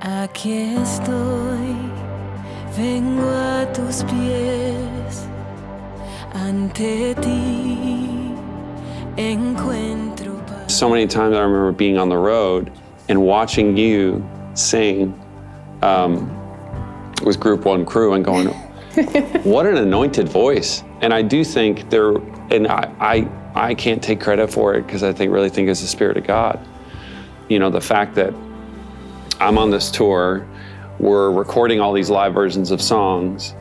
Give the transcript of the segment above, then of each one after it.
Aquí estoy, vengo a tus pies, ante ti encuentro paz. So many times I remember being on the road and watching you sing with Group One Crew and going, what an anointed voice. And I do think I can't take credit for it because I really think it's the Spirit of God. You know, the fact that I'm on this tour, we're recording all these live versions of songs.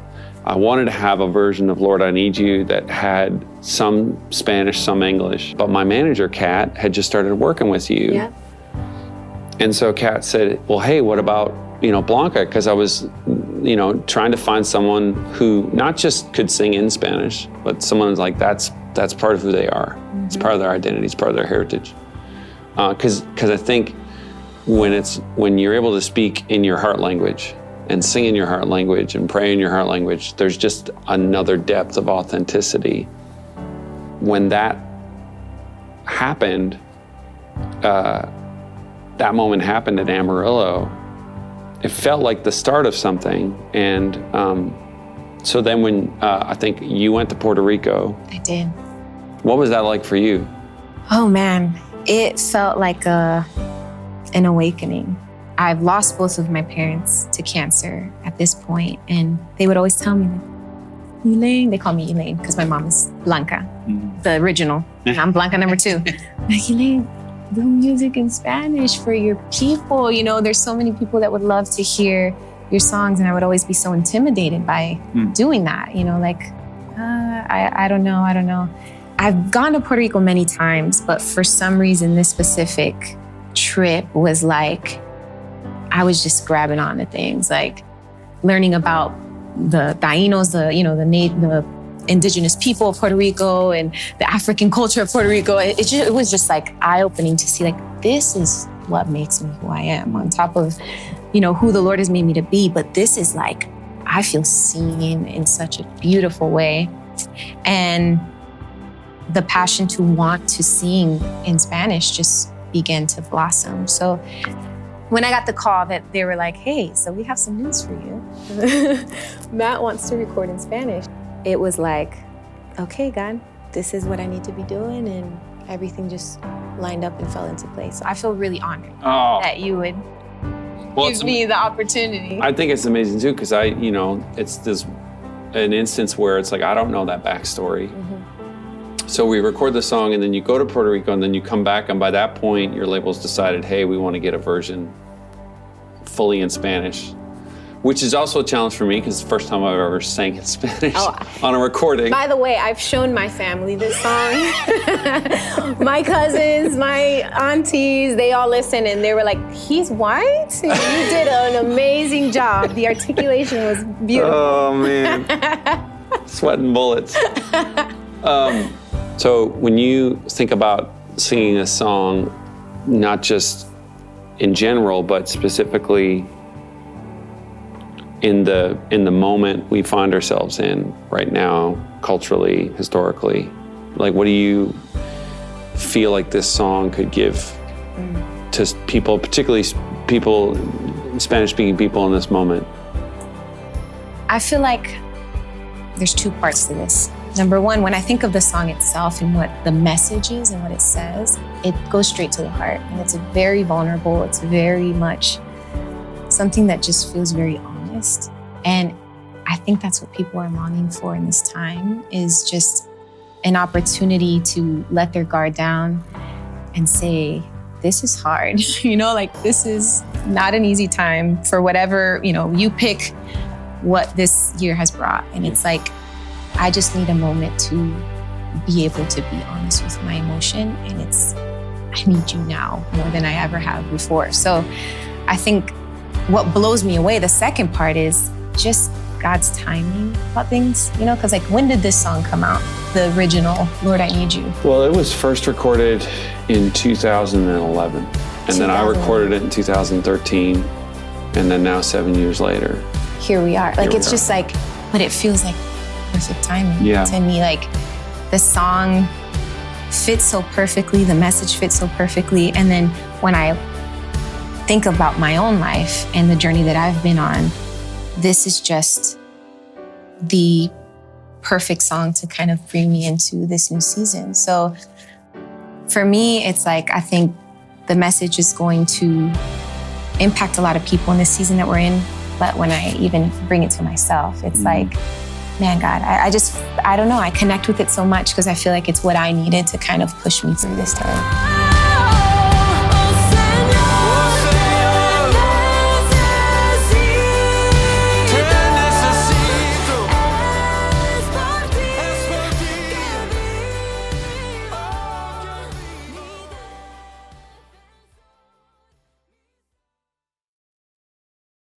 I wanted to have a version of Lord, I Need You that had some Spanish, some English. But my manager, Kat, had just started working with you. Yeah. And so Kat said, well, hey, what about, Blanca? Because I was, trying to find someone who not just could sing in Spanish, but someone who's like, that's part of who they are. Mm-hmm. It's part of their identity, it's part of their heritage. Because I think when you're able to speak in your heart language and sing in your heart language and pray in your heart language, there's just another depth of authenticity. When that happened, that moment happened at Amarillo, it felt like the start of something. And so then when I think you went to Puerto Rico. I did. What was that like for you? Oh man, it felt like an awakening. I've lost both of my parents to cancer at this point, and they would always tell me, like, Elaine, they call me Elaine because my mom is Blanca, the original. I'm Blanca number 2. Like, Elaine, do music in Spanish for your people. There's so many people that would love to hear your songs, and I would always be so intimidated by doing that. I don't know. I've gone to Puerto Rico many times, but for some reason, this specific trip was like, I was just grabbing on to things, like learning about the Tainos, the indigenous people of Puerto Rico and the African culture of Puerto Rico. It was just like eye-opening to see, like, this is what makes me who I am, on top of, who the Lord has made me to be. But this is like, I feel seen in such a beautiful way. And the passion to want to sing in Spanish just began to blossom. So when I got the call that they were like, hey, so we have some news for you. Matt wants to record in Spanish. It was like, okay, God, this is what I need to be doing. And everything just lined up and fell into place. So I feel really honored that you would give me the opportunity. I think it's amazing too, because it's an instance where it's like, I don't know that backstory. Mm-hmm. So we record the song, and then you go to Puerto Rico, and then you come back, and by that point, your label's decided, hey, we want to get a version fully in Spanish, which is also a challenge for me, because it's the first time I've ever sang in Spanish on a recording. By the way, I've shown my family this song. My cousins, my aunties, they all listen, and they were like, he's white? You did an amazing job. The articulation was beautiful. Oh, man. Sweating bullets. So when you think about singing this song, not just in general, but specifically in the moment we find ourselves in right now, culturally, historically, like, what do you feel like this song could give to people, particularly people, Spanish-speaking people in this moment? I feel like there's 2 parts to this. Number one, when I think of the song itself and what the message is and what it says, it goes straight to the heart. And it's very vulnerable. It's very much something that just feels very honest. And I think that's what people are longing for in this time, is just an opportunity to let their guard down and say, this is hard. This is not an easy time for whatever, you pick what this year has brought. And it's like, I just need a moment to be able to be honest with my emotion. And I need you now more than I ever have before. So I think what blows me away, the second part, is just God's timing about things, because like, when did this song come out? The original, Lord, I Need You. Well, it was first recorded in 2011. And then I recorded it in 2013. And then now 7 years later. Here we are. Like, it's just like, but it feels like perfect timing to me. Like, the song fits so perfectly, the message fits so perfectly. And then when I think about my own life and the journey that I've been on, this is just the perfect song to kind of bring me into this new season. So for me, it's like, I think the message is going to impact a lot of people in this season that we're in. But when I even bring it to myself, it's like, man, God, I don't know. I connect with it so much because I feel like it's what I needed to kind of push me through this time.